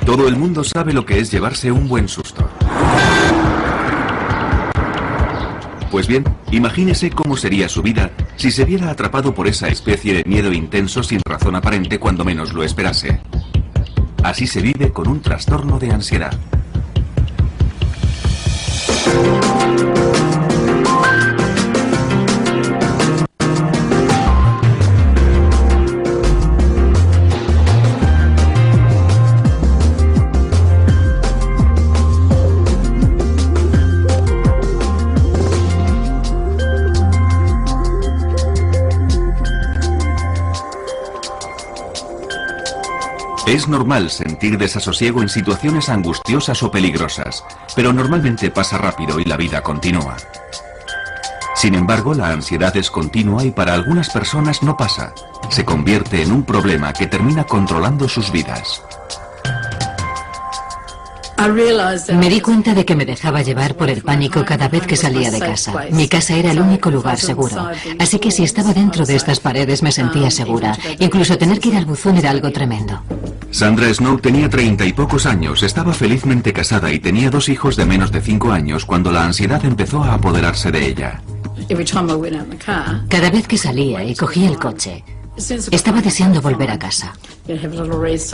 Todo el mundo sabe lo que es llevarse un buen susto. Pues bien, imagínese cómo sería su vida si se viera atrapado por esa especie de miedo intenso sin razón aparente cuando menos lo esperase. Así se vive con un trastorno de ansiedad. Es normal sentir desasosiego en situaciones angustiosas o peligrosas, pero normalmente pasa rápido y la vida continúa. Sin embargo, la ansiedad es continua y para algunas personas no pasa. Se convierte en un problema que termina controlando sus vidas. Me di cuenta de que me dejaba llevar por el pánico cada vez que salía de casa. Mi casa era el único lugar seguro, así que si estaba dentro de estas paredes me sentía segura. Incluso tener que ir al buzón era algo tremendo. Sandra Snow tenía 30 y pocos años, estaba felizmente casada y tenía 2 hijos de menos de 5 años cuando la ansiedad empezó a apoderarse de ella. Cada vez que salía y cogía el coche, estaba deseando volver a casa.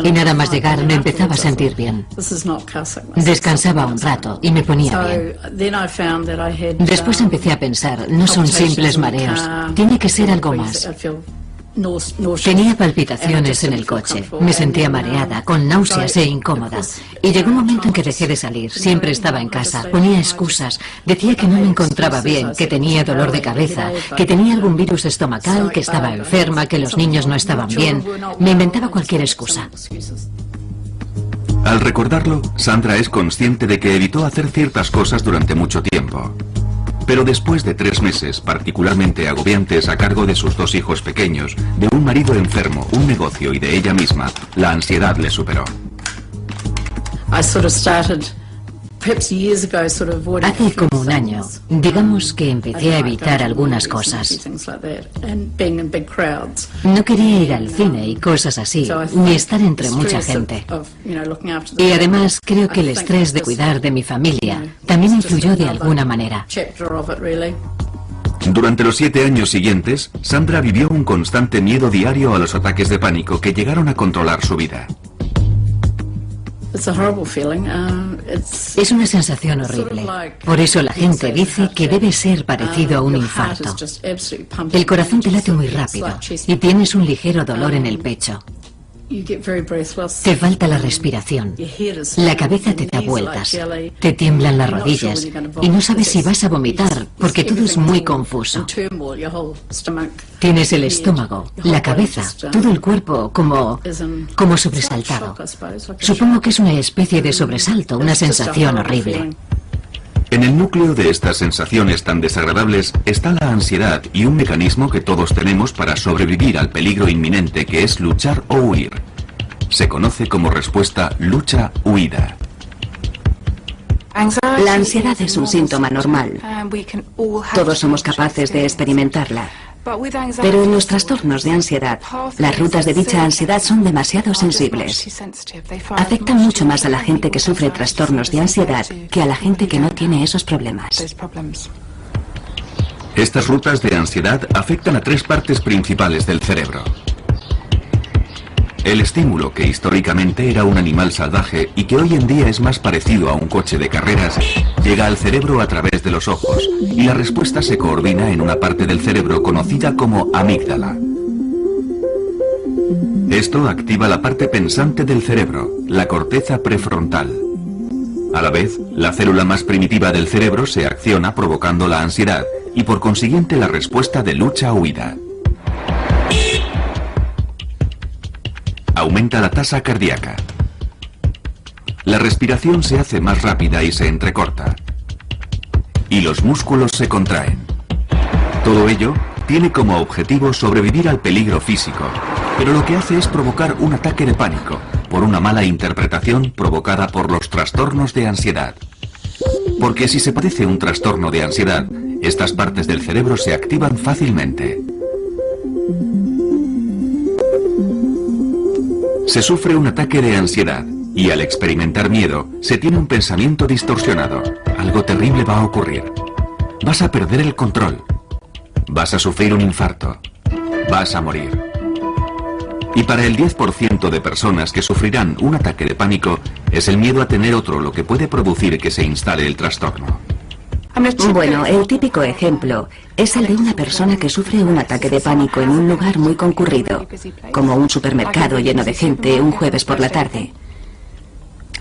Y nada más llegar me empezaba a sentir bien. Descansaba un rato y me ponía bien. Después empecé a pensar, no son simples mareos, tiene que ser algo más. Tenía palpitaciones en el coche, me sentía mareada, con náuseas e incómoda. Y llegó un momento en que dejé de salir, siempre estaba en casa, ponía excusas, decía que no me encontraba bien, que tenía dolor de cabeza, que tenía algún virus estomacal, que estaba enferma, que los niños no estaban bien. Me inventaba cualquier excusa. Al recordarlo, Sandra es consciente de que evitó hacer ciertas cosas durante mucho tiempo. Pero después de 3 meses particularmente agobiantes a cargo de sus 2 hijos pequeños, de un marido enfermo, un negocio y de ella misma, la ansiedad le superó. Hace como un año, digamos que empecé a evitar algunas cosas. No quería ir al cine y cosas así, ni estar entre mucha gente. Y además creo que el estrés de cuidar de mi familia también influyó de alguna manera. Durante los 7 años siguientes, Sandra vivió un constante miedo diario a los ataques de pánico que llegaron a controlar su vida. Es una sensación horrible. Por eso la gente dice que debe ser parecido a un infarto. El corazón te late muy rápido y tienes un ligero dolor en el pecho. Te falta la respiración. La cabeza te da vueltas. Te tiemblan las rodillas y no sabes si vas a vomitar porque todo es muy confuso. Tienes el estómago, la cabeza, todo el cuerpo como sobresaltado. Supongo que es una especie de sobresalto, una sensación horrible. En el núcleo de estas sensaciones tan desagradables está la ansiedad y un mecanismo que todos tenemos para sobrevivir al peligro inminente que es luchar o huir. Se conoce como respuesta lucha-huida. La ansiedad es un síntoma normal. Todos somos capaces de experimentarla. Pero en los trastornos de ansiedad, las rutas de dicha ansiedad son demasiado sensibles. Afectan mucho más a la gente que sufre trastornos de ansiedad que a la gente que no tiene esos problemas. Estas rutas de ansiedad afectan a 3 partes principales del cerebro. El estímulo, que históricamente era un animal salvaje y que hoy en día es más parecido a un coche de carreras, llega al cerebro a través de los ojos y la respuesta se coordina en una parte del cerebro conocida como amígdala. Esto activa la parte pensante del cerebro, la corteza prefrontal. A la vez, la célula más primitiva del cerebro se acciona provocando la ansiedad y por consiguiente la respuesta de lucha-huida. Aumenta la tasa cardíaca. La respiración se hace más rápida y se entrecorta. Y los músculos se contraen. Todo ello tiene como objetivo sobrevivir al peligro físico, pero lo que hace es provocar un ataque de pánico, por una mala interpretación provocada por los trastornos de ansiedad. Porque si se padece un trastorno de ansiedad, estas partes del cerebro se activan fácilmente. Se sufre un ataque de ansiedad Y al experimentar miedo, se tiene un pensamiento distorsionado. Algo terrible va a ocurrir. Vas a perder el control. Vas a sufrir un infarto. Vas a morir. Y para el 10% de personas que sufrirán un ataque de pánico, es el miedo a tener otro lo que puede producir que se instale el trastorno. Bueno, el típico ejemplo es el de una persona que sufre un ataque de pánico en un lugar muy concurrido, como un supermercado lleno de gente un jueves por la tarde.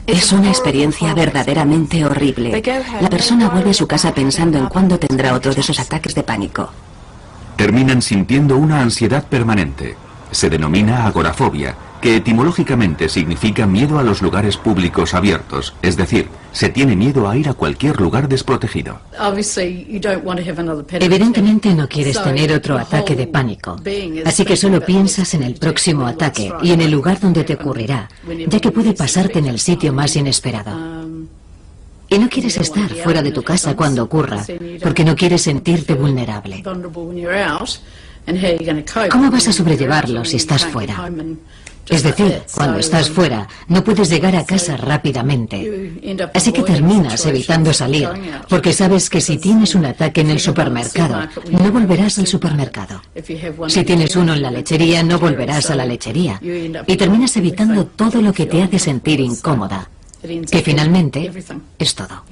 Es una experiencia verdaderamente horrible. La persona vuelve a su casa pensando en cuándo tendrá otro de esos ataques de pánico. Terminan sintiendo una ansiedad permanente. Se denomina agorafobia, que etimológicamente significa miedo a los lugares públicos abiertos, es decir, se tiene miedo a ir a cualquier lugar desprotegido. Evidentemente no quieres tener otro ataque de pánico, así que solo piensas en el próximo ataque y en el lugar donde te ocurrirá, ya que puede pasarte en el sitio más inesperado. Y no quieres estar fuera de tu casa cuando ocurra, porque no quieres sentirte vulnerable. ¿Cómo vas a sobrellevarlo si estás fuera? Es decir, cuando estás fuera, no puedes llegar a casa rápidamente. Así que terminas evitando salir, porque sabes que si tienes un ataque en el supermercado, no volverás al supermercado. Si tienes uno en la lechería, no volverás a la lechería. Y terminas evitando todo lo que te hace sentir incómoda, que finalmente es todo.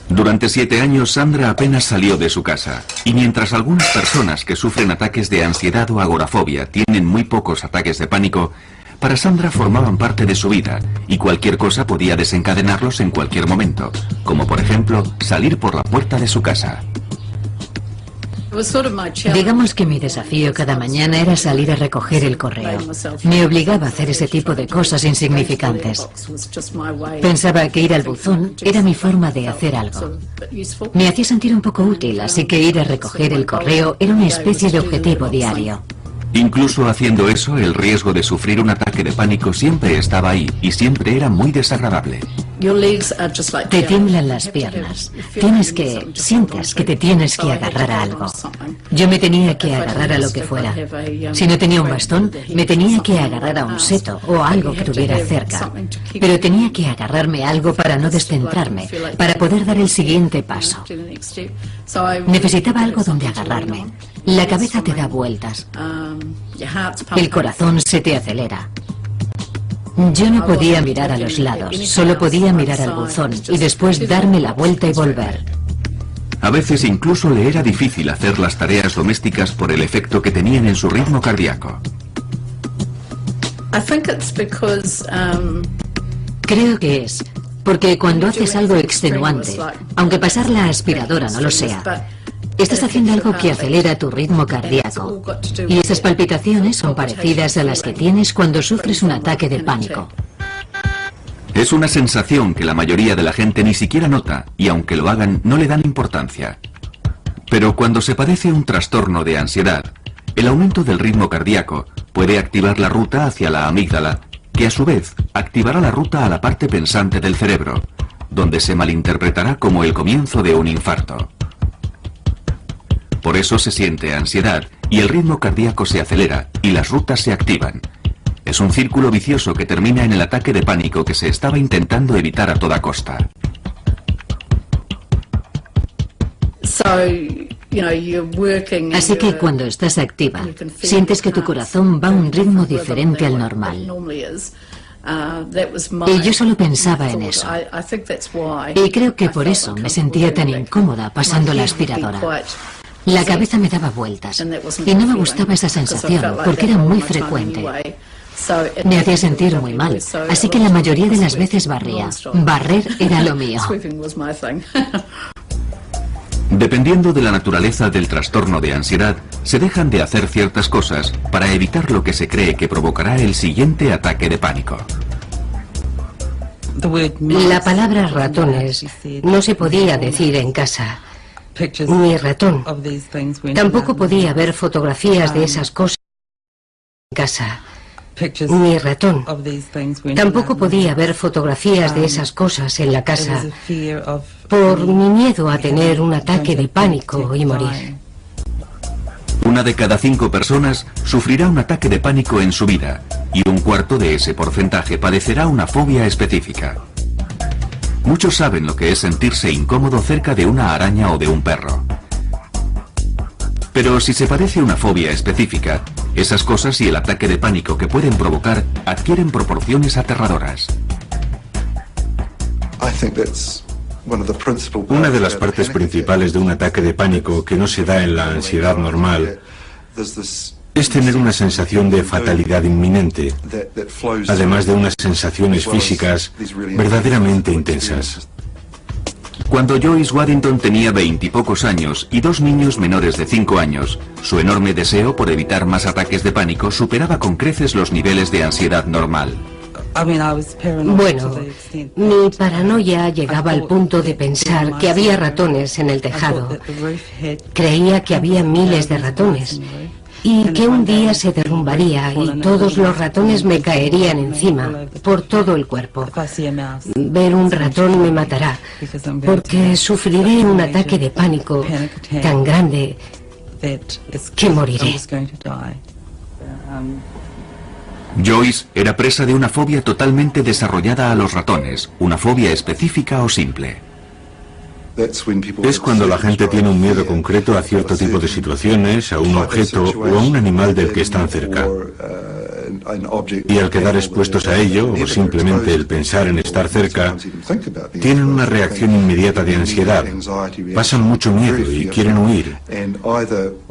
Durante 7 años, Sandra apenas salió de su casa. Y mientras algunas personas que sufren ataques de ansiedad o agorafobia tienen muy pocos ataques de pánico, para Sandra formaban parte de su vida y cualquier cosa podía desencadenarlos en cualquier momento, como por ejemplo salir por la puerta de su casa. Digamos que mi desafío cada mañana era salir a recoger el correo. Me obligaba a hacer ese tipo de cosas insignificantes. Pensaba que ir al buzón era mi forma de hacer algo. Me hacía sentir un poco útil, así que ir a recoger el correo era una especie de objetivo diario. Incluso haciendo eso, el riesgo de sufrir un ataque de pánico siempre estaba ahí y siempre era muy desagradable. Te tiemblan las piernas. Sientes que te tienes que agarrar a algo. Yo me tenía que agarrar a lo que fuera. Si no tenía un bastón, me tenía que agarrar a un seto o a algo que tuviera cerca. Pero tenía que agarrarme a algo para no descentrarme, para poder dar el siguiente paso. Necesitaba algo donde agarrarme. La cabeza te da vueltas. El corazón se te acelera. Yo no podía mirar a los lados, solo podía mirar al buzón y después darme la vuelta y volver. A veces incluso le era difícil hacer las tareas domésticas por el efecto que tenían en su ritmo cardíaco. Creo que es porque cuando haces algo extenuante, aunque pasar la aspiradora no lo sea, estás haciendo algo que acelera tu ritmo cardíaco. Y esas palpitaciones son parecidas a las que tienes cuando sufres un ataque de pánico. Es una sensación que la mayoría de la gente ni siquiera nota y aunque lo hagan no le dan importancia. Pero cuando se padece un trastorno de ansiedad, el aumento del ritmo cardíaco puede activar la ruta hacia la amígdala, que a su vez activará la ruta a la parte pensante del cerebro, donde se malinterpretará como el comienzo de un infarto. Por eso se siente ansiedad y el ritmo cardíaco se acelera y las rutas se activan. Es un círculo vicioso que termina en el ataque de pánico que se estaba intentando evitar a toda costa. Así que cuando estás activa, sientes que tu corazón va a un ritmo diferente al normal. Y yo solo pensaba en eso. Y creo que por eso me sentía tan incómoda pasando la aspiradora. La cabeza me daba vueltas y no me gustaba esa sensación porque era muy frecuente. Me hacía sentir muy mal, así que la mayoría de las veces barría. Barrer era lo mío. Dependiendo de la naturaleza del trastorno de ansiedad, se dejan de hacer ciertas cosas para evitar lo que se cree que provocará el siguiente ataque de pánico. La palabra ratones no se podía decir en casa. Ni ratón. Tampoco podía ver fotografías de esas cosas en casa. Ni ratón. Tampoco podía ver fotografías de esas cosas en la casa por mi miedo a tener un ataque de pánico y morir. Una de cada 5 personas sufrirá un ataque de pánico en su vida y un cuarto de ese porcentaje padecerá una fobia específica. Muchos saben lo que es sentirse incómodo cerca de una araña o de un perro. Pero si se padece una fobia específica, esas cosas y el ataque de pánico que pueden provocar adquieren proporciones aterradoras. Una de las partes principales de un ataque de pánico que no se da en la ansiedad normal es tener una sensación de fatalidad inminente, además de unas sensaciones físicas verdaderamente intensas. Cuando Joyce Waddington tenía 20 y pocos años y 2 niños menores de 5 años, su enorme deseo por evitar más ataques de pánico superaba con creces los niveles de ansiedad normal. Bueno, mi paranoia llegaba al punto de pensar que había ratones en el tejado. Creía que había miles de ratones y que un día se derrumbaría y todos los ratones me caerían encima, por todo el cuerpo. Ver un ratón me matará, porque sufriré un ataque de pánico tan grande que moriré. Joyce era presa de una fobia totalmente desarrollada a los ratones, una fobia específica o simple. Es cuando la gente tiene un miedo concreto a cierto tipo de situaciones, a un objeto o a un animal del que están cerca. Y al quedar expuestos a ello, o simplemente el pensar en estar cerca, tienen una reacción inmediata de ansiedad, pasan mucho miedo y quieren huir,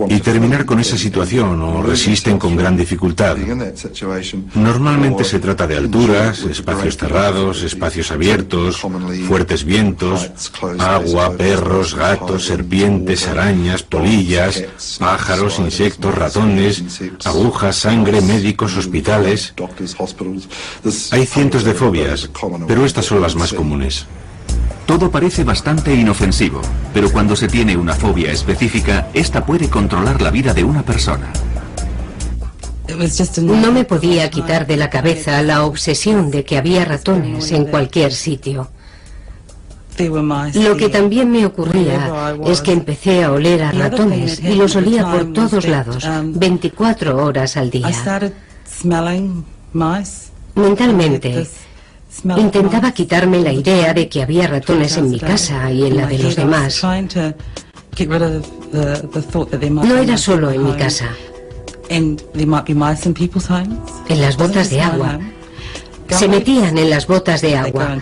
y terminar con esa situación o resisten con gran dificultad. Normalmente se trata de alturas, espacios cerrados, espacios abiertos, fuertes vientos, agua, perros, gatos, serpientes, arañas, polillas, pájaros, insectos, ratones, agujas, sangre, médicos, hospitales. Hay cientos de fobias, pero estas son las más comunes. Todo parece bastante inofensivo, pero cuando se tiene una fobia específica, esta puede controlar la vida de una persona. No me podía quitar de la cabeza la obsesión de que había ratones en cualquier sitio. Lo que también me ocurría es que empecé a oler a ratones y los olía por todos lados, 24 horas al día. Mentalmente, intentaba quitarme la idea de que había ratones en mi casa y en la de los demás. No era solo en mi casa. En las botas de agua. Se metían en las botas de agua.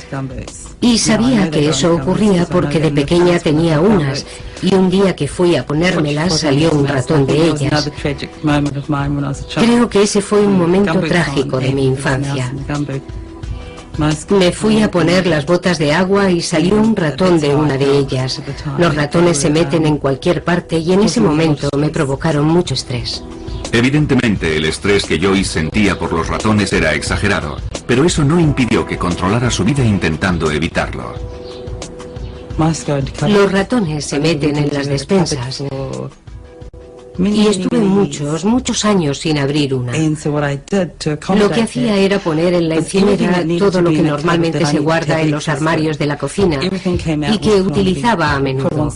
Y sabía que eso ocurría porque de pequeña tenía unas, y un día que fui a ponérmelas salió un ratón de ellas. Creo que ese fue un momento trágico de mi infancia. Me fui a poner las botas de agua y salió un ratón de una de ellas. Los ratones se meten en cualquier parte y en ese momento me provocaron mucho estrés. Evidentemente, el estrés que Joyce sentía por los ratones era exagerado, pero eso no impidió que controlara su vida intentando evitarlo. Los ratones se meten en las despensas y estuve muchos años sin abrir una. Lo que hacía era poner en la encimera todo lo que normalmente se guarda en los armarios de la cocina y que utilizaba a menudo,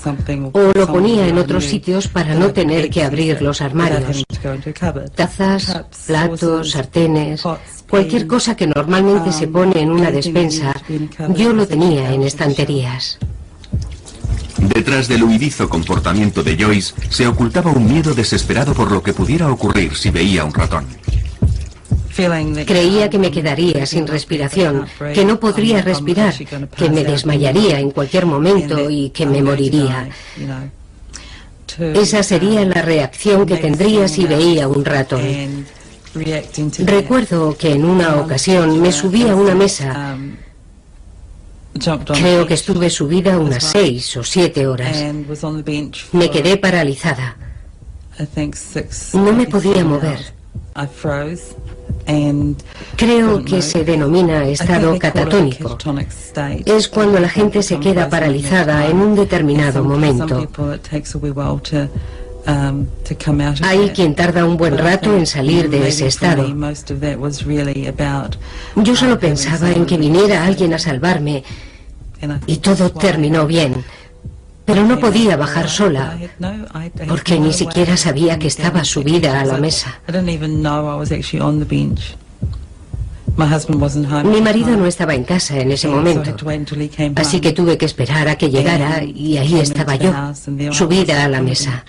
o lo ponía en otros sitios para no tener que abrir los armarios. Tazas, platos, sartenes, cualquier cosa que normalmente se pone en una despensa, yo lo tenía en estanterías. Detrás del huidizo comportamiento de Joyce se ocultaba un miedo desesperado por lo que pudiera ocurrir si veía un ratón. Creía que me quedaría sin respiración, que no podría respirar, que me desmayaría en cualquier momento y que me moriría. Esa sería la reacción que tendría si veía un ratón. Recuerdo que en una ocasión me subí a una mesa. Creo que estuve subida unas 6 o 7 horas. Me quedé paralizada. No me podía mover. Creo que se denomina estado catatónico. Es cuando la gente se queda paralizada en un determinado momento. Hay quien tarda un buen rato en salir de ese estado. Yo solo pensaba en que viniera alguien a salvarme y todo terminó bien. Pero no podía bajar sola, porque ni siquiera sabía que estaba subida a la mesa. Mi marido no estaba en casa en ese momento, así que tuve que esperar a que llegara y ahí estaba yo, subida a la mesa.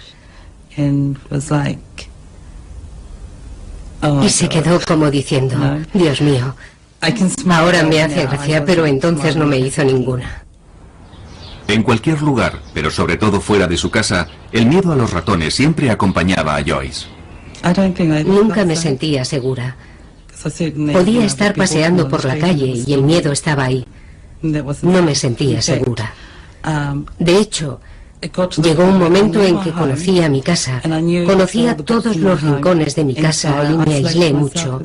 Y se quedó como diciendo, Dios mío, ahora me hace gracia, pero entonces no me hizo ninguna. En cualquier lugar, pero sobre todo fuera de su casa, el miedo a los ratones siempre acompañaba a Joyce. Nunca me sentía segura. Podía estar paseando por la calle y el miedo estaba ahí. No me sentía segura. De hecho, llegó un momento en que conocía mi casa, conocía todos los rincones de mi casa y me aislé mucho.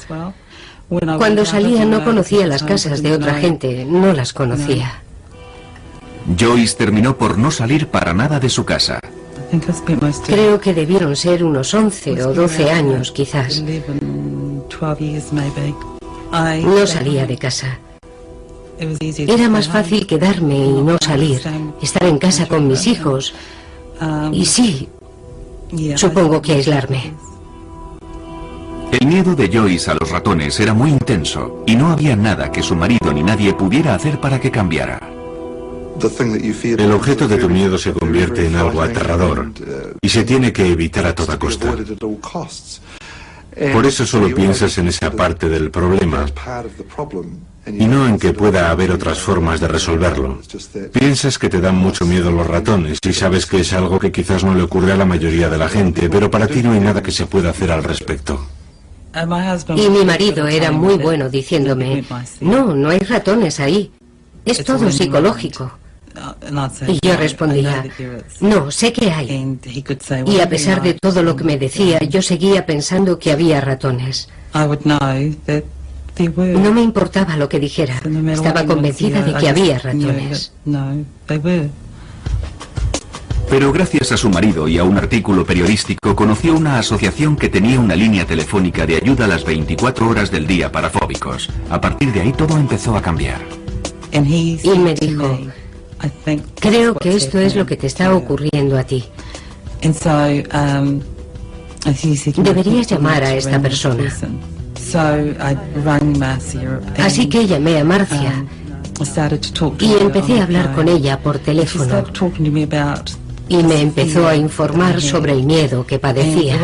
Cuando salía no conocía las casas de otra gente, no las conocía. Joyce terminó por no salir para nada de su casa. Creo que debieron ser unos 11 o 12 años, quizás. No salía de casa. Era más fácil quedarme y no salir, estar en casa con mis hijos. Y sí, supongo que aislarme. El miedo de Joyce a los ratones era muy intenso y no había nada que su marido ni nadie pudiera hacer para que cambiara. El objeto de tu miedo se convierte en algo aterrador y se tiene que evitar a toda costa. Por eso solo piensas en esa parte del problema y no en que pueda haber otras formas de resolverlo. Piensas que te dan mucho miedo los ratones y sabes que es algo que quizás no le ocurre a la mayoría de la gente, pero para ti no hay nada que se pueda hacer al respecto. Y mi marido era muy bueno diciéndome, no hay ratones ahí, es todo psicológico. Y yo respondía, no, sé que hay. Y a pesar de todo lo que me decía, yo seguía pensando que había ratones. No me importaba lo que dijera, estaba convencida de que había ratones. Pero gracias a su marido y a un artículo periodístico conoció una asociación que tenía una línea telefónica de ayuda a las 24 horas del día para fóbicos. A partir de ahí todo empezó a cambiar. Y me dijo, creo que esto es lo que te está ocurriendo a ti. Deberías llamar a esta persona. Así que llamé a Marcia y empecé a hablar con ella por teléfono. Y me empezó a informar sobre el miedo que padecía.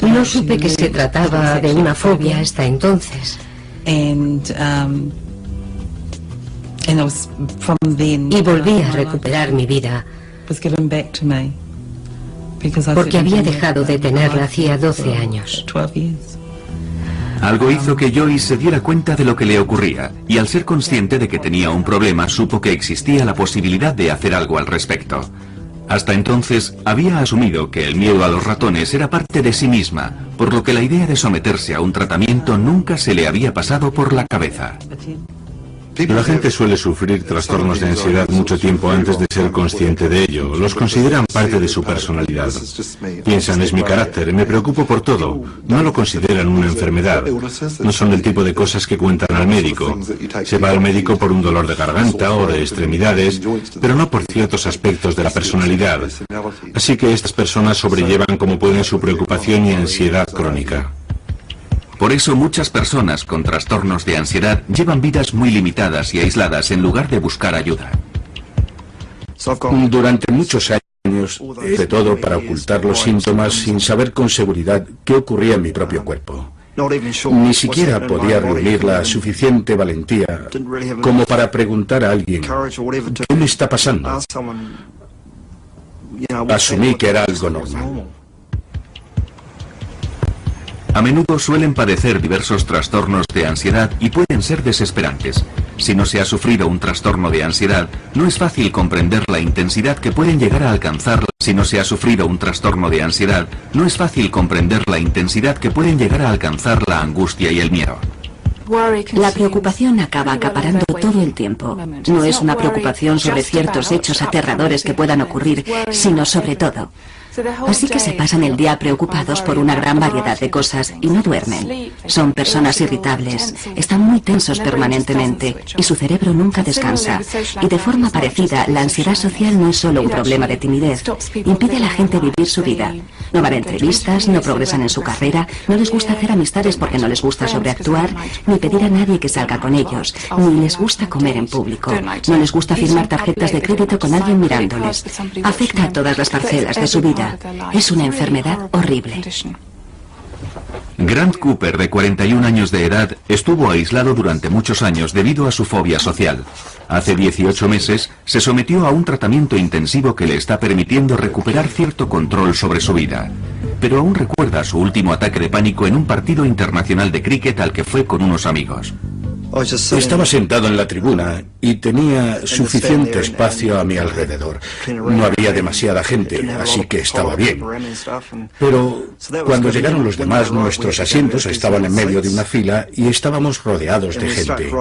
No supe que se trataba de una fobia hasta entonces. Y volví a recuperar mi vida, porque había dejado de tenerla hacía 12 años. Algo hizo que Joyce se diera cuenta de lo que le ocurría, y al ser consciente de que tenía un problema, supo que existía la posibilidad de hacer algo al respecto. Hasta entonces, había asumido que el miedo a los ratones era parte de sí misma, por lo que la idea de someterse a un tratamiento nunca se le había pasado por la cabeza. La gente suele sufrir trastornos de ansiedad mucho tiempo antes de ser consciente de ello. Los consideran parte de su personalidad. Piensan, es mi carácter, me preocupo por todo. No lo consideran una enfermedad. No son el tipo de cosas que cuentan al médico. Se va al médico por un dolor de garganta o de extremidades, pero no por ciertos aspectos de la personalidad. Así que estas personas sobrellevan como pueden su preocupación y ansiedad crónica. Por eso muchas personas con trastornos de ansiedad llevan vidas muy limitadas y aisladas en lugar de buscar ayuda. Durante muchos años hice todo para ocultar los síntomas sin saber con seguridad qué ocurría en mi propio cuerpo. Ni siquiera podía reunir la suficiente valentía como para preguntar a alguien, ¿qué me está pasando? Asumí que era algo normal. A menudo suelen padecer diversos trastornos de ansiedad y pueden ser desesperantes. Si no se ha sufrido un trastorno de ansiedad, no es fácil comprender la intensidad que pueden llegar a alcanzar. Si no se ha sufrido un trastorno de ansiedad, no es fácil comprender la intensidad que pueden llegar a alcanzar la angustia y el miedo. La preocupación acaba acaparando todo el tiempo. No es una preocupación sobre ciertos hechos aterradores que puedan ocurrir, sino sobre todo. Así que se pasan el día preocupados por una gran variedad de cosas y no duermen. Son personas irritables, están muy tensos permanentemente y su cerebro nunca descansa. Y de forma parecida, la ansiedad social no es solo un problema de timidez, impide a la gente vivir su vida. No van a entrevistas, no progresan en su carrera, no les gusta hacer amistades porque no les gusta sobreactuar, ni pedir a nadie que salga con ellos, ni les gusta comer en público, no les gusta firmar tarjetas de crédito con alguien mirándoles. Afecta a todas las parcelas de su vida. Es una enfermedad horrible. Grant Cooper, de 41 años de edad, estuvo aislado durante muchos años debido a su fobia social. Hace 18 meses se sometió a un tratamiento intensivo que le está permitiendo recuperar cierto control sobre su vida. Pero aún recuerda su último ataque de pánico en un partido internacional de cricket al que fue con unos amigos. Estaba sentado en la tribuna y tenía suficiente espacio a mi alrededor. No había demasiada gente, así que estaba bien. Pero cuando llegaron los demás, nuestros asientos estaban en medio de una fila y estábamos rodeados de gente.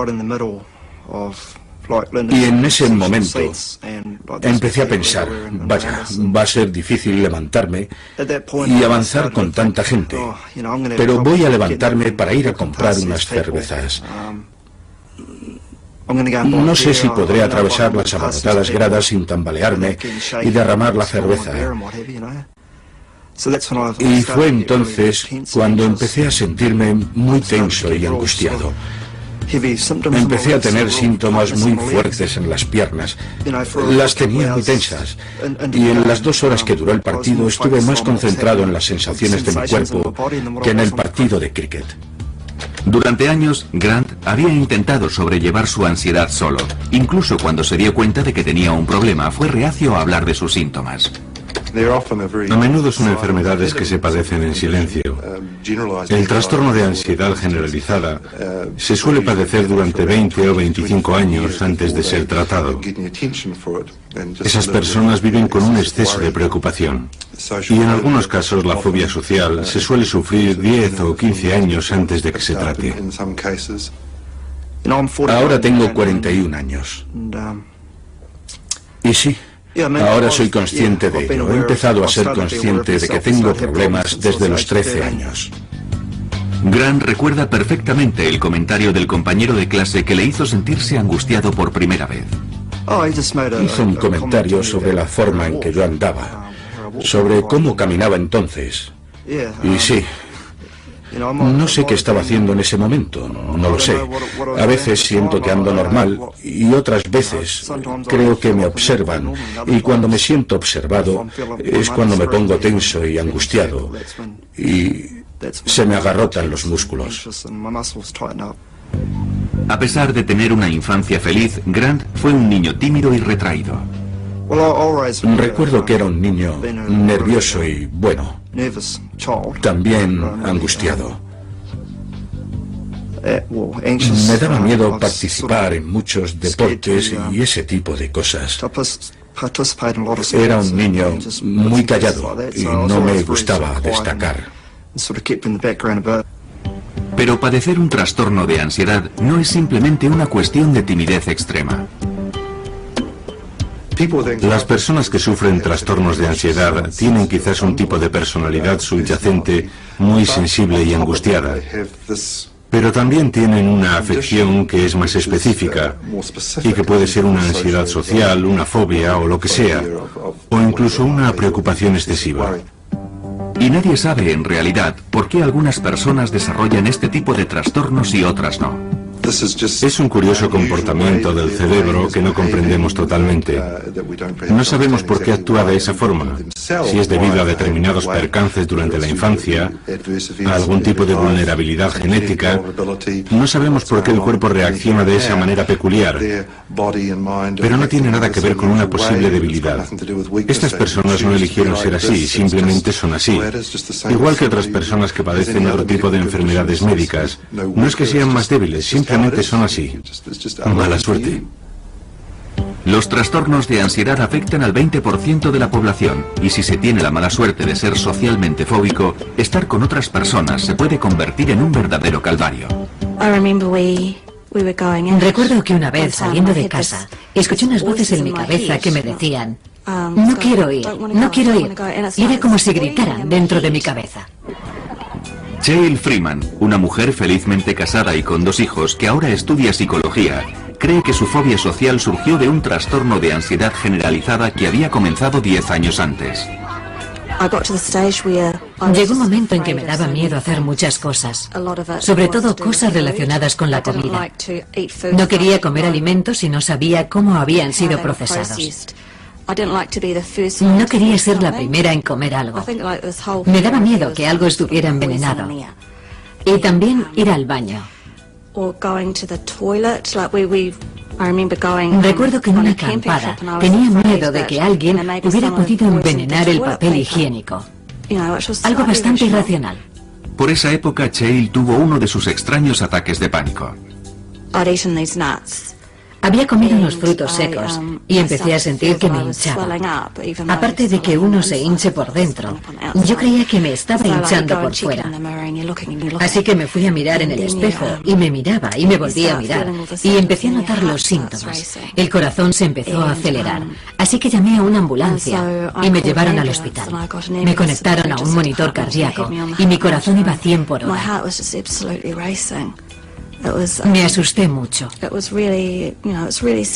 Y en ese momento empecé a pensar, vaya, va a ser difícil levantarme y avanzar con tanta gente, pero voy a levantarme para ir a comprar unas cervezas. No sé si podré atravesar las abarrotadas gradas sin tambalearme y derramar la cerveza. Y fue entonces cuando empecé a sentirme muy tenso y angustiado. Empecé a tener síntomas muy fuertes en las piernas. Las tenía muy tensas. Y en las 2 horas que duró el partido estuve más concentrado en las sensaciones de mi cuerpo que en el partido de cricket. Durante años, Grant había intentado sobrellevar su ansiedad solo. Incluso cuando se dio cuenta de que tenía un problema, fue reacio a hablar de sus síntomas. A menudo son enfermedades que se padecen en silencio. El trastorno de ansiedad generalizada se suele padecer durante 20 o 25 años antes de ser tratado. Esas personas viven con un exceso de preocupación. Y en algunos casos la fobia social se suele sufrir 10 o 15 años antes de que se trate. Ahora tengo 41 años. Y sí, ahora soy consciente de ello. He empezado a ser consciente de que tengo problemas desde los 13 años. Grant recuerda perfectamente el comentario del compañero de clase que le hizo sentirse angustiado por primera vez. Hizo un comentario sobre la forma en que yo andaba, sobre cómo caminaba entonces. Y sí, no sé qué estaba haciendo en ese momento, no lo sé. A veces siento que ando normal y otras veces creo que me observan. Y cuando me siento observado es cuando me pongo tenso y angustiado y se me agarrotan los músculos. A pesar de tener una infancia feliz, Grant fue un niño tímido y retraído. Recuerdo que era un niño nervioso y, bueno, también angustiado. Me daba miedo participar en muchos deportes y ese tipo de cosas. Era un niño muy callado y no me gustaba destacar. Pero padecer un trastorno de ansiedad no es simplemente una cuestión de timidez extrema. Las personas que sufren trastornos de ansiedad tienen quizás un tipo de personalidad subyacente muy sensible y angustiada, pero también tienen una afección que es más específica y que puede ser una ansiedad social, una fobia o lo que sea, o incluso una preocupación excesiva. Y nadie sabe en realidad por qué algunas personas desarrollan este tipo de trastornos y otras no. Es un curioso comportamiento del cerebro que no comprendemos totalmente. No sabemos por qué actúa de esa forma, si es debido a determinados percances durante la infancia, a algún tipo de vulnerabilidad genética. No sabemos por qué el cuerpo reacciona de esa manera peculiar, pero no tiene nada que ver con una posible debilidad. Estas personas no eligieron ser así, simplemente son así. Igual que otras personas que padecen otro tipo de enfermedades médicas. No es que sean más débiles, simplemente son así. Mala suerte. Los trastornos de ansiedad afectan al 20% de la población y si se tiene la mala suerte de ser socialmente fóbico, estar con otras personas se puede convertir en un verdadero calvario. Recuerdo que una vez, saliendo de casa, escuché unas voces en mi cabeza que me decían: No quiero ir, no quiero ir. Y era como si gritaran dentro de mi cabeza. Cheryl Freeman, una mujer felizmente casada y con 2 hijos que ahora estudia psicología, cree que su fobia social surgió de un trastorno de ansiedad generalizada que había comenzado 10 años antes. Llegó un momento en que me daba miedo hacer muchas cosas, sobre todo cosas relacionadas con la comida. No quería comer alimentos si no sabía cómo habían sido procesados. No quería ser la primera en comer algo. Me daba miedo que algo estuviera envenenado. Y también ir al baño. Recuerdo que en una acampada tenía miedo de que alguien hubiera podido envenenar el papel higiénico. Algo bastante irracional. Por esa época, Cheryl tuvo uno de sus extraños ataques de pánico. Había comido unos frutos secos y empecé a sentir que me hinchaba. Aparte de que uno se hinche por dentro, yo creía que me estaba hinchando por fuera. Así que me fui a mirar en el espejo y me miraba y me volví a mirar y empecé a notar los síntomas. El corazón se empezó a acelerar, así que llamé a una ambulancia y me llevaron al hospital. Me conectaron a un monitor cardíaco y mi corazón iba a 100 por hora. Me asusté mucho.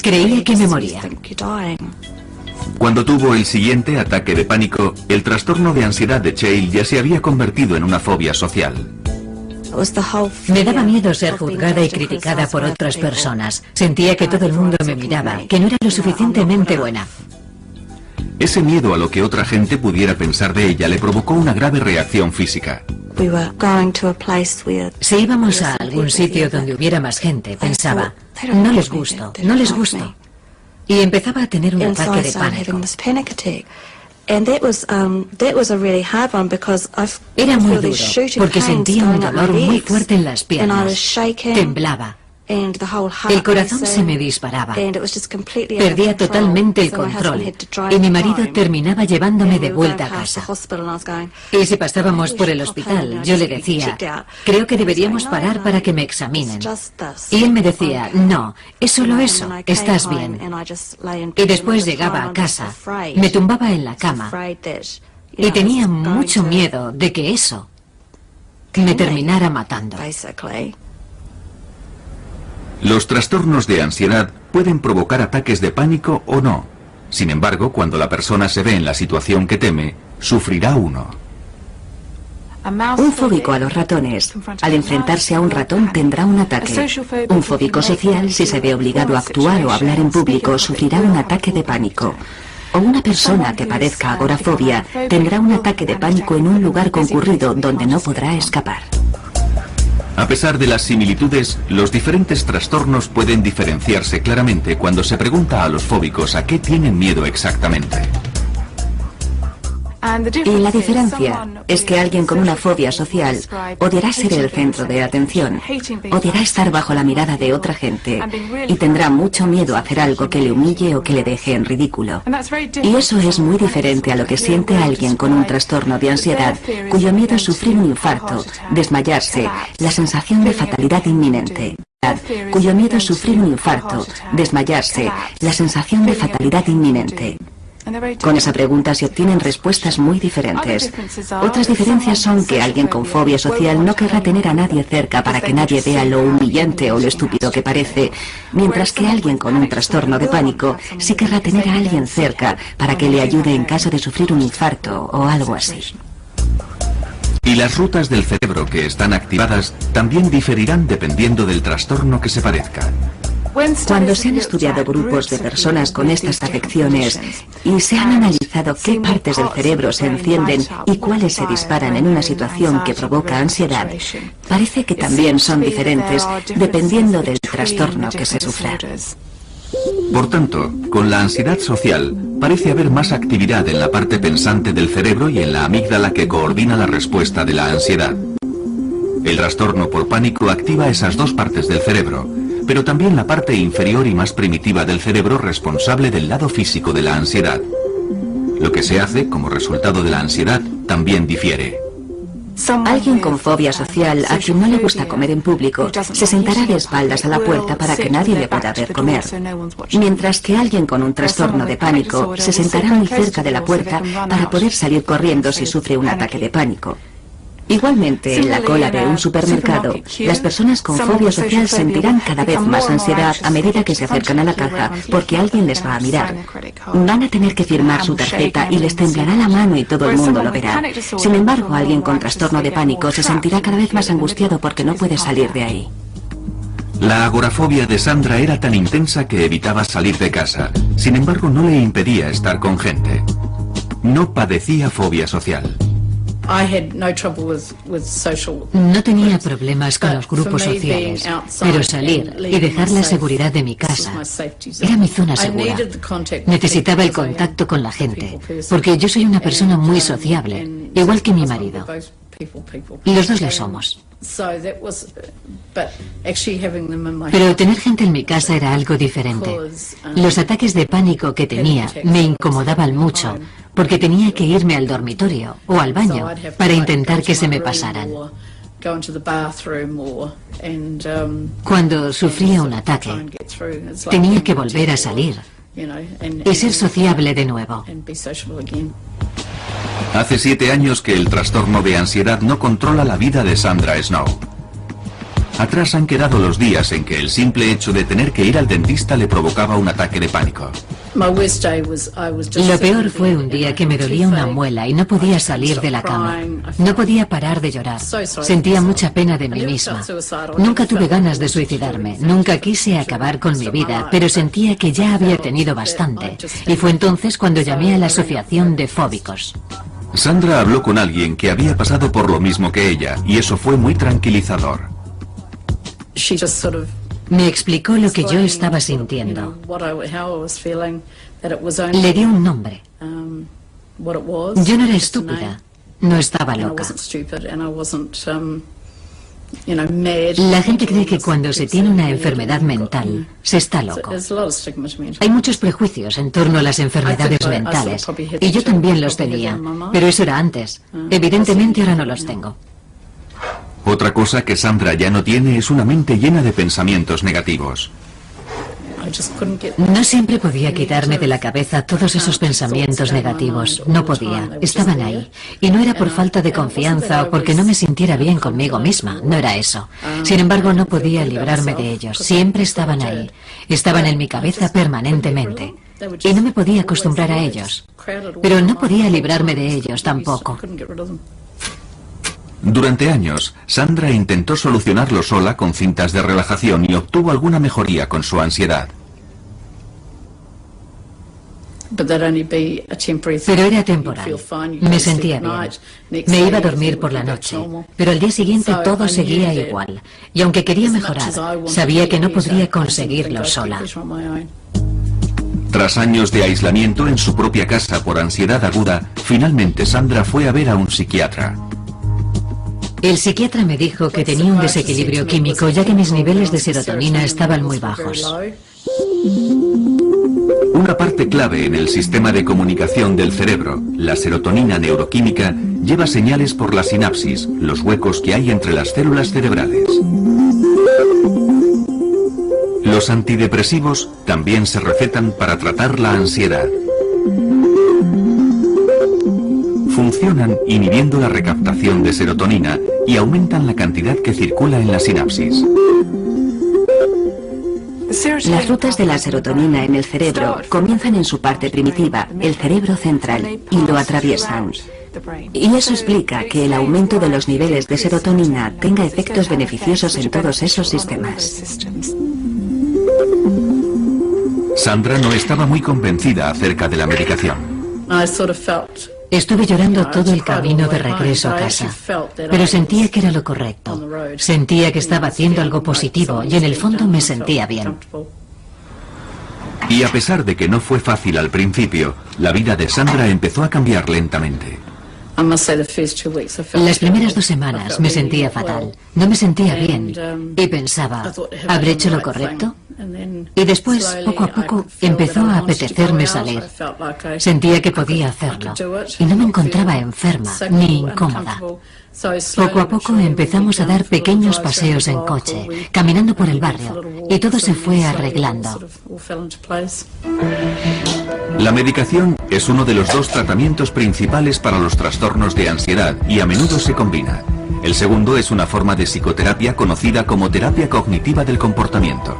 Creía que me moría. Cuando tuvo el siguiente ataque de pánico, el trastorno de ansiedad de Cheryl ya se había convertido en una fobia social. Me daba miedo ser juzgada y criticada por otras personas. Sentía que todo el mundo me miraba, que no era lo suficientemente buena. Ese miedo a lo que otra gente pudiera pensar de ella le provocó una grave reacción física. Si íbamos a algún sitio donde hubiera más gente, pensaba, no les gusto, no les gusto. Y empezaba a tener un ataque de pánico. Era muy duro, porque sentía un dolor muy fuerte en las piernas. Temblaba. El corazón se me disparaba. Perdía totalmente el control y mi marido terminaba llevándome de vuelta a casa. Y si pasábamos por el hospital, yo le decía, creo que deberíamos parar para que me examinen. Y él me decía, no, es solo eso, estás bien. Y después llegaba a casa, me tumbaba en la cama y tenía mucho miedo de que eso me terminara matando. Los trastornos de ansiedad pueden provocar ataques de pánico o no. Sin embargo, cuando la persona se ve en la situación que teme, sufrirá uno. Un fóbico a los ratones, al enfrentarse a un ratón, tendrá un ataque. Un fóbico social, si se ve obligado a actuar o hablar en público, sufrirá un ataque de pánico. O una persona que padezca agorafobia tendrá un ataque de pánico en un lugar concurrido donde no podrá escapar. A pesar de las similitudes, los diferentes trastornos pueden diferenciarse claramente cuando se pregunta a los fóbicos a qué tienen miedo exactamente. Y la diferencia es que alguien con una fobia social odiará ser el centro de atención, odiará estar bajo la mirada de otra gente y tendrá mucho miedo a hacer algo que le humille o que le deje en ridículo. Y eso es muy diferente a lo que siente alguien con un trastorno de ansiedad cuyo miedo es sufrir un infarto, desmayarse, la sensación de fatalidad inminente. Cuyo miedo es sufrir un infarto, desmayarse, la sensación de fatalidad inminente. Con esa pregunta se obtienen respuestas muy diferentes. Otras diferencias son que alguien con fobia social no querrá tener a nadie cerca para que nadie vea lo humillante o lo estúpido que parece, mientras que alguien con un trastorno de pánico sí querrá tener a alguien cerca para que le ayude en caso de sufrir un infarto o algo así. Y las rutas del cerebro que están activadas también diferirán dependiendo del trastorno que se padezca. Cuando se han estudiado grupos de personas con estas afecciones y se han analizado qué partes del cerebro se encienden y cuáles se disparan en una situación que provoca ansiedad, parece que también son diferentes dependiendo del trastorno que se sufra. Por tanto, con la ansiedad social, parece haber más actividad en la parte pensante del cerebro y en la amígdala que coordina la respuesta de la ansiedad. El trastorno por pánico activa esas dos partes del cerebro, pero también la parte inferior y más primitiva del cerebro responsable del lado físico de la ansiedad. Lo que se hace como resultado de la ansiedad también difiere. Alguien con fobia social, a quien no le gusta comer en público, se sentará de espaldas a la puerta para que nadie le pueda ver comer. Mientras que alguien con un trastorno de pánico se sentará muy cerca de la puerta para poder salir corriendo si sufre un ataque de pánico. Igualmente, en la cola de un supermercado, las personas con fobia social sentirán cada vez más ansiedad a medida que se acercan a la caja porque alguien les va a mirar. Van a tener que firmar su tarjeta y les temblará la mano y todo el mundo lo verá. Sin embargo, alguien con trastorno de pánico se sentirá cada vez más angustiado porque no puede salir de ahí. La agorafobia de Sandra era tan intensa que evitaba salir de casa. Sin embargo, no le impedía estar con gente. No padecía fobia social. No tenía problemas con los grupos sociales, pero salir y dejar la seguridad de mi casa era mi zona segura. Necesitaba el contacto con la gente, porque yo soy una persona muy sociable, igual que mi marido. Y los dos lo somos. Pero tener gente en mi casa era algo diferente. Los ataques de pánico que tenía me incomodaban mucho, porque tenía que irme al dormitorio o al baño para intentar que se me pasaran. Cuando sufría un ataque, tenía que volver a salir y ser sociable de nuevo. Hace 7 años que el trastorno de ansiedad no controla la vida de Sandra Snow. Atrás han quedado los días en que el simple hecho de tener que ir al dentista le provocaba un ataque de pánico. Lo peor fue un día que me dolía una muela y no podía salir de la cama. No podía parar de llorar. Sentía mucha pena de mí misma. Nunca tuve ganas de suicidarme. Nunca quise acabar con mi vida, pero sentía que ya había tenido bastante. Y fue entonces cuando llamé a la Asociación de Fóbicos. Sandra habló con alguien que había pasado por lo mismo que ella, y eso fue muy tranquilizador. Me explicó lo que yo estaba sintiendo. Le di un nombre. Yo no era estúpida, no estaba loca. La gente cree que cuando se tiene una enfermedad mental, se está loco. Hay muchos prejuicios en torno a las enfermedades mentales, y yo también los tenía, pero eso era antes. Evidentemente ahora no los tengo. Otra cosa que Sandra ya no tiene es una mente llena de pensamientos negativos. No siempre podía quitarme de la cabeza todos esos pensamientos negativos. No podía. Estaban ahí. Y no era por falta de confianza o porque no me sintiera bien conmigo misma. No era eso. Sin embargo, no podía librarme de ellos. Siempre estaban ahí. Estaban en mi cabeza permanentemente. Y no me podía acostumbrar a ellos. Pero no podía librarme de ellos tampoco. Durante años, Sandra intentó solucionarlo sola con cintas de relajación y obtuvo alguna mejoría con su ansiedad. Pero era temporal. Me sentía bien. Me iba a dormir por la noche, pero al día siguiente todo seguía igual. Y aunque quería mejorar, sabía que no podría conseguirlo sola. Tras años de aislamiento en su propia casa por ansiedad aguda, finalmente Sandra fue a ver a un psiquiatra. El psiquiatra me dijo que tenía un desequilibrio químico, ya que mis niveles de serotonina estaban muy bajos. Una parte clave en el sistema de comunicación del cerebro, la serotonina neuroquímica, lleva señales por la sinapsis, los huecos que hay entre las células cerebrales. Los antidepresivos también se recetan para tratar la ansiedad. Funcionan inhibiendo la recaptación de serotonina y aumentan la cantidad que circula en la sinapsis. Las rutas de la serotonina en el cerebro comienzan en su parte primitiva, el cerebro central, y lo atraviesan. Y eso explica que el aumento de los niveles de serotonina tenga efectos beneficiosos en todos esos sistemas. Sandra no estaba muy convencida acerca de la medicación. Estuve llorando todo el camino de regreso a casa, pero sentía que era lo correcto. Sentía que estaba haciendo algo positivo y en el fondo me sentía bien. Y a pesar de que no fue fácil al principio, la vida de Sandra empezó a cambiar lentamente. Las primeras 2 semanas me sentía fatal, no me sentía bien y pensaba, ¿habré hecho lo correcto? Y después, poco a poco, empezó a apetecerme salir. Sentía que podía hacerlo. Y no me encontraba enferma ni incómoda. Poco a poco empezamos a dar pequeños paseos en coche, caminando por el barrio, y todo se fue arreglando. La medicación es uno de los dos tratamientos principales para los trastornos de ansiedad y a menudo se combina. El segundo es una forma de psicoterapia conocida como terapia cognitiva del comportamiento.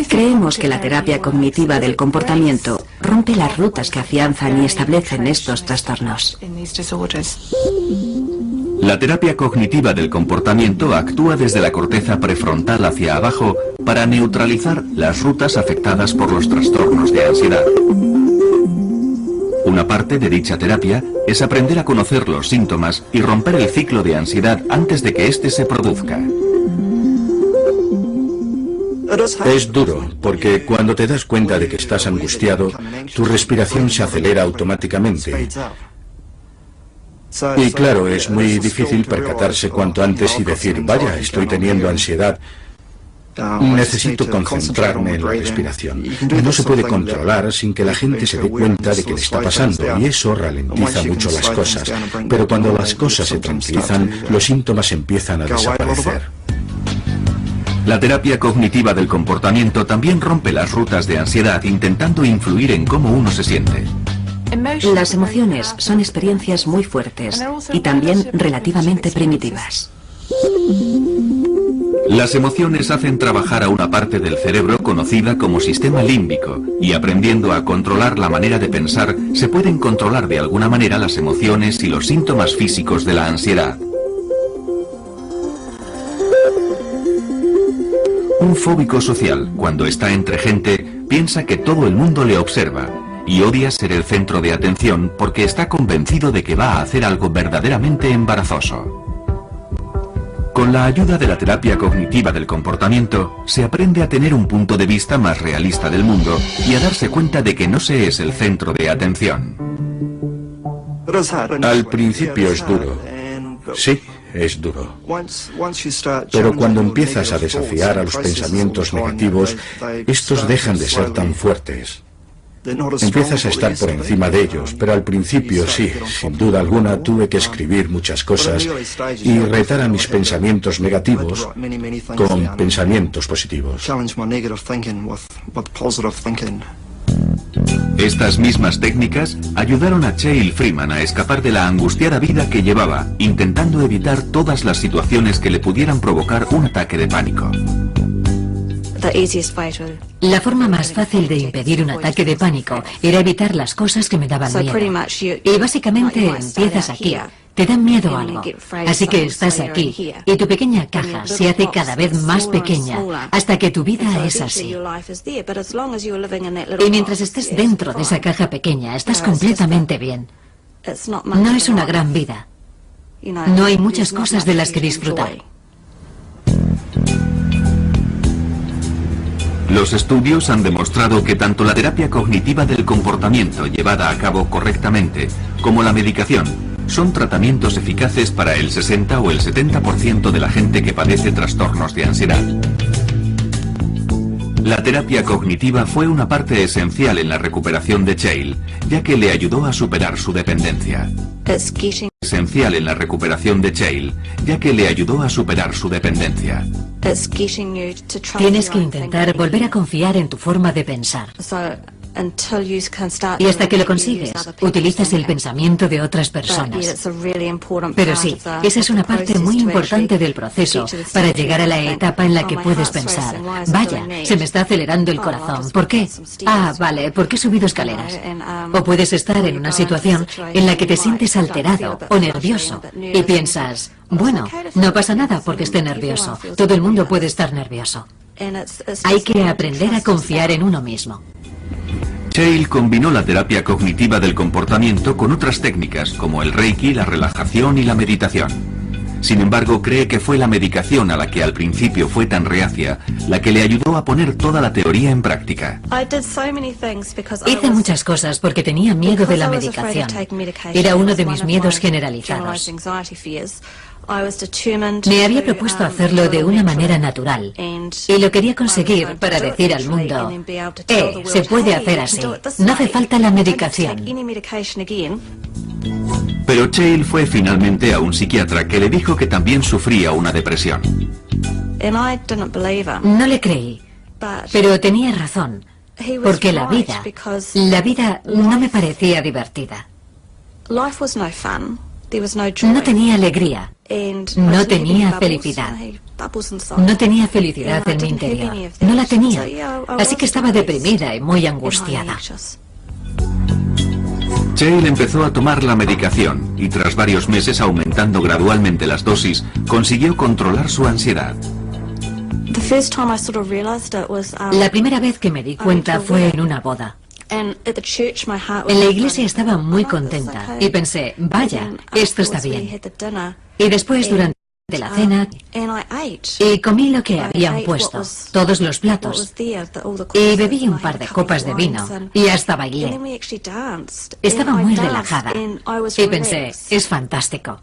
Creemos que la terapia cognitiva del comportamiento rompe las rutas que afianzan y establecen estos trastornos. La terapia cognitiva del comportamiento actúa desde la corteza prefrontal hacia abajo para neutralizar las rutas afectadas por los trastornos de ansiedad. Una parte de dicha terapia es aprender a conocer los síntomas y romper el ciclo de ansiedad antes de que éste se produzca. Es duro, porque cuando te das cuenta de que estás angustiado, tu respiración se acelera automáticamente. Y claro, es muy difícil percatarse cuanto antes y decir, vaya, estoy teniendo ansiedad. Necesito concentrarme en la respiración. No se puede controlar sin que la gente se dé cuenta de que le está pasando, y eso ralentiza mucho las cosas. Pero cuando las cosas se tranquilizan, los síntomas empiezan a desaparecer. La terapia cognitiva del comportamiento también rompe las rutas de ansiedad intentando influir en cómo uno se siente. Las emociones son experiencias muy fuertes y también relativamente primitivas. Las emociones hacen trabajar a una parte del cerebro conocida como sistema límbico, y aprendiendo a controlar la manera de pensar, se pueden controlar de alguna manera las emociones y los síntomas físicos de la ansiedad. Un fóbico social, cuando está entre gente, piensa que todo el mundo le observa y odia ser el centro de atención porque está convencido de que va a hacer algo verdaderamente embarazoso. Con la ayuda de la terapia cognitiva del comportamiento, se aprende a tener un punto de vista más realista del mundo y a darse cuenta de que no se es el centro de atención. Al principio es duro. Sí, es duro. Pero cuando empiezas a desafiar a los pensamientos negativos, estos dejan de ser tan fuertes. Empiezas a estar por encima de ellos, pero al principio sí, sin duda alguna tuve que escribir muchas cosas y retar a mis pensamientos negativos con pensamientos positivos. Estas mismas técnicas ayudaron a Chael Freeman a escapar de la angustiada vida que llevaba, intentando evitar todas las situaciones que le pudieran provocar un ataque de pánico. La forma más fácil de impedir un ataque de pánico era evitar las cosas que me daban miedo. Y básicamente empiezas aquí. Te da miedo algo. Así que estás aquí. Y tu pequeña caja se hace cada vez más pequeña hasta que tu vida es así. Y mientras estés dentro de esa caja pequeña, estás completamente bien. No es una gran vida. No hay muchas cosas de las que disfrutar. Los estudios han demostrado que tanto la terapia cognitiva del comportamiento llevada a cabo correctamente como la medicación son tratamientos eficaces para el 60 o el 70% de la gente que padece trastornos de ansiedad. La terapia cognitiva fue una parte esencial en la recuperación de Chael, ya que le ayudó a superar su dependencia. Esencial en la recuperación de Chael, ya que le ayudó a superar su dependencia. Tienes que intentar volver a confiar en tu forma de pensar. Y hasta que lo consigues, utilizas el pensamiento de otras personas. Pero sí, esa es una parte muy importante del proceso para llegar a la etapa en la que puedes pensar, vaya, se me está acelerando el corazón. ¿Por qué? Ah, vale, porque he subido escaleras. O puedes estar en una situación en la que te sientes alterado o nervioso y piensas, bueno, no pasa nada porque esté nervioso. Todo el mundo puede estar nervioso. Hay que aprender a confiar en uno mismo. Chael combinó la terapia cognitiva del comportamiento con otras técnicas como el Reiki, la relajación y la meditación. Sin embargo, cree que fue la medicación a la que al principio fue tan reacia la que le ayudó a poner toda la teoría en práctica. Hice muchas cosas porque tenía miedo de la medicación. Era uno de mis miedos generalizados. Me había propuesto hacerlo de una manera natural y lo quería conseguir para decir al mundo, se puede hacer así, no hace falta la medicación. Pero Chale fue finalmente a un psiquiatra que le dijo que también sufría una depresión. No le creí, pero tenía razón, porque la vida no me parecía divertida. No tenía alegría, no tenía felicidad. No tenía felicidad en mi interior, no la tenía, así que estaba deprimida y muy angustiada. Chale empezó a tomar la medicación y tras varios meses aumentando gradualmente las dosis, consiguió controlar su ansiedad. La primera vez que me di cuenta fue en una boda. En la iglesia estaba muy contenta y pensé, vaya, esto está bien. Y después durante la cena y comí lo que habían puesto, todos los platos, y bebí un par de copas de vino y hasta bailé. Estaba muy relajada y pensé, es fantástico.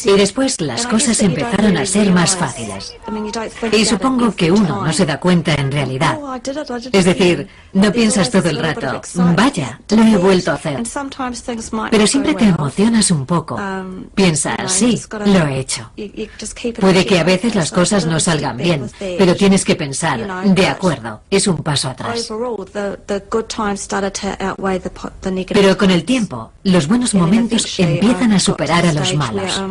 Y después las cosas empezaron a ser más fáciles. Y supongo que uno no se da cuenta en realidad. Es decir, no piensas todo el rato, vaya, lo he vuelto a hacer. Pero siempre te emocionas un poco. Piensas, sí, lo he hecho. Puede que a veces las cosas no salgan bien, pero tienes que pensar, de acuerdo, es un paso atrás. Pero con el tiempo, los buenos momentos empiezan a superar a los malos.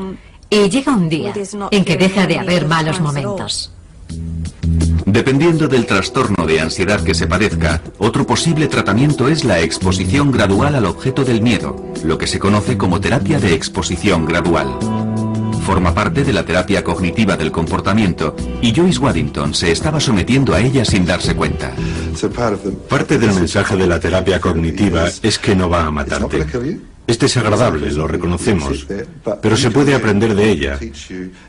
Y llega un día en que deja de haber malos momentos. Dependiendo del trastorno de ansiedad que se padezca, otro posible tratamiento es la exposición gradual al objeto del miedo, lo que se conoce como terapia de exposición gradual. Forma parte de la terapia cognitiva del comportamiento y Joyce Waddington se estaba sometiendo a ella sin darse cuenta. Parte del mensaje de la terapia cognitiva es que no va a matarte. Es desagradable, lo reconocemos, pero se puede aprender de ella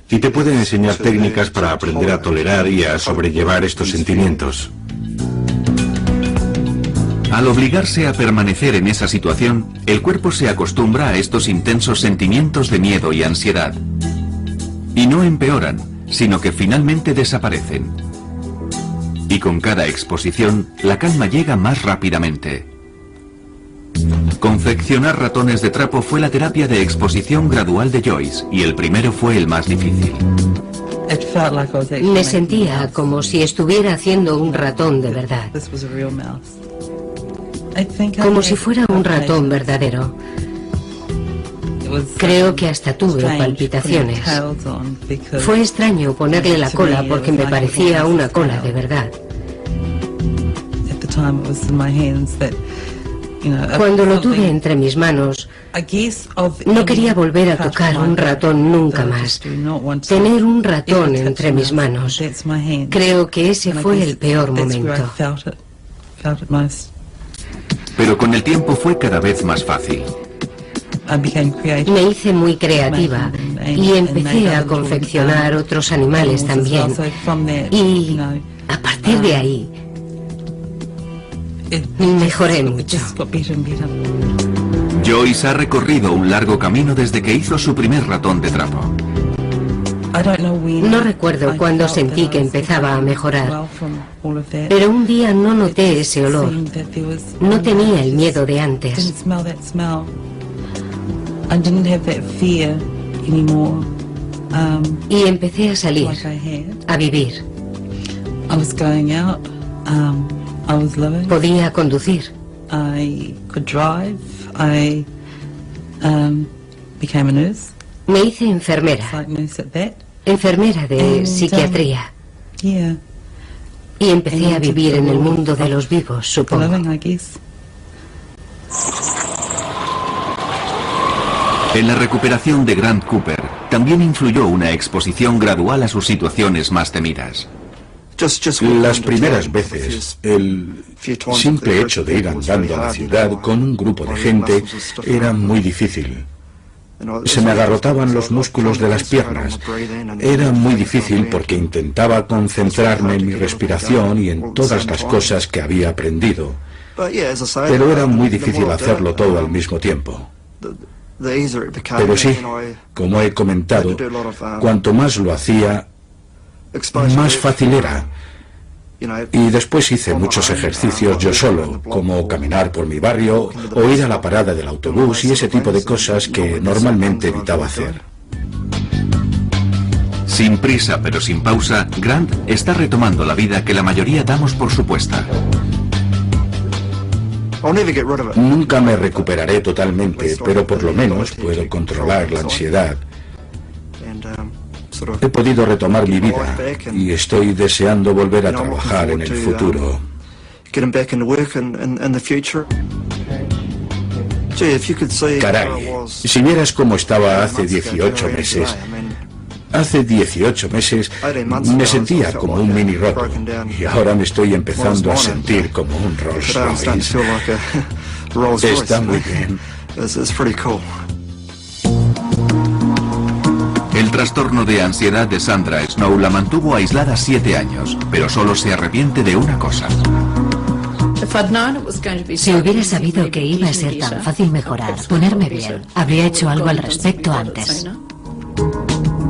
y te pueden enseñar técnicas para aprender a tolerar y a sobrellevar estos sentimientos. Al obligarse a permanecer en esa situación, el cuerpo se acostumbra a estos intensos sentimientos de miedo y ansiedad. Y no empeoran, sino que finalmente desaparecen. Y con cada exposición, la calma llega más rápidamente. Confeccionar ratones de trapo fue la terapia de exposición gradual de Joyce, y el primero fue el más difícil. Me sentía como si estuviera haciendo un ratón de verdad. Como si fuera un ratón verdadero. Creo que hasta tuve palpitaciones. Fue extraño ponerle la cola porque me parecía una cola de verdad. Cuando lo tuve entre mis manos, no quería volver a tocar un ratón nunca más. Tener un ratón entre mis manos. Creo que ese fue el peor momento. Pero con el tiempo fue cada vez más fácil. Me hice muy creativa y empecé a confeccionar otros animales también. Y a partir de ahí, mejoré mucho. Joyce ha recorrido un largo camino desde que hizo su primer ratón de trapo. No recuerdo cuándo sentí que empezaba a mejorar, pero un día no noté ese olor. No tenía el miedo de antes. Y empecé a salir, a vivir. Podía conducir. Me hice enfermera. Enfermera de psiquiatría. Y empecé a vivir en el mundo de los vivos, supongo. En la recuperación de Grant Cooper también influyó una exposición gradual a sus situaciones más temidas. Las primeras veces, el simple hecho de ir andando a la ciudad con un grupo de gente era muy difícil. Se me agarrotaban los músculos de las piernas. Era muy difícil porque intentaba concentrarme en mi respiración y en todas las cosas que había aprendido. Pero era muy difícil hacerlo todo al mismo tiempo. Pero sí, como he comentado, cuanto más lo hacía, más fácil era. Y después hice muchos ejercicios yo solo, como caminar por mi barrio o ir a la parada del autobús y ese tipo de cosas que normalmente evitaba hacer. Sin prisa pero sin pausa, Grant está retomando la vida que la mayoría damos por supuesta. Nunca me recuperaré totalmente, pero por lo menos puedo controlar la ansiedad. He podido retomar mi vida y estoy deseando volver a trabajar en el futuro. Caray, si vieras cómo estaba hace 18 meses. Hace 18 meses me sentía como un mini roto y ahora me estoy empezando a sentir como un Rolls Royce. Está muy bien. El trastorno de ansiedad de Sandra Snow la mantuvo aislada 7 años, pero solo se arrepiente de una cosa. Si hubiera sabido que iba a ser tan fácil mejorar, ponerme bien, habría hecho algo al respecto antes.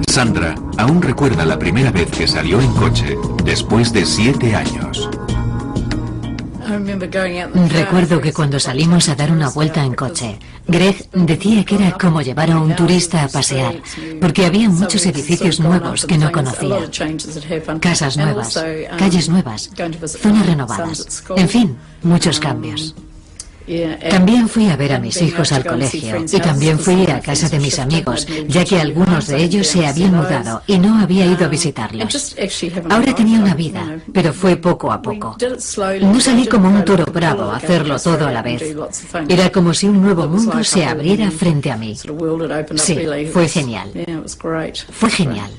Sandra aún recuerda la primera vez que salió en coche, después de 7 años. Recuerdo que cuando salimos a dar una vuelta en coche, Greg decía que era como llevar a un turista a pasear, porque había muchos edificios nuevos que no conocía. Casas nuevas, calles nuevas, zonas renovadas, en fin, muchos cambios. También fui a ver a mis hijos al colegio y también fui a casa de mis amigos, ya que algunos de ellos se habían mudado y no había ido a visitarlos. Ahora tenía una vida, pero fue poco a poco. No salí como un toro bravo a hacerlo todo a la vez. Era como si un nuevo mundo se abriera frente a mí. Sí, fue genial. Fue genial.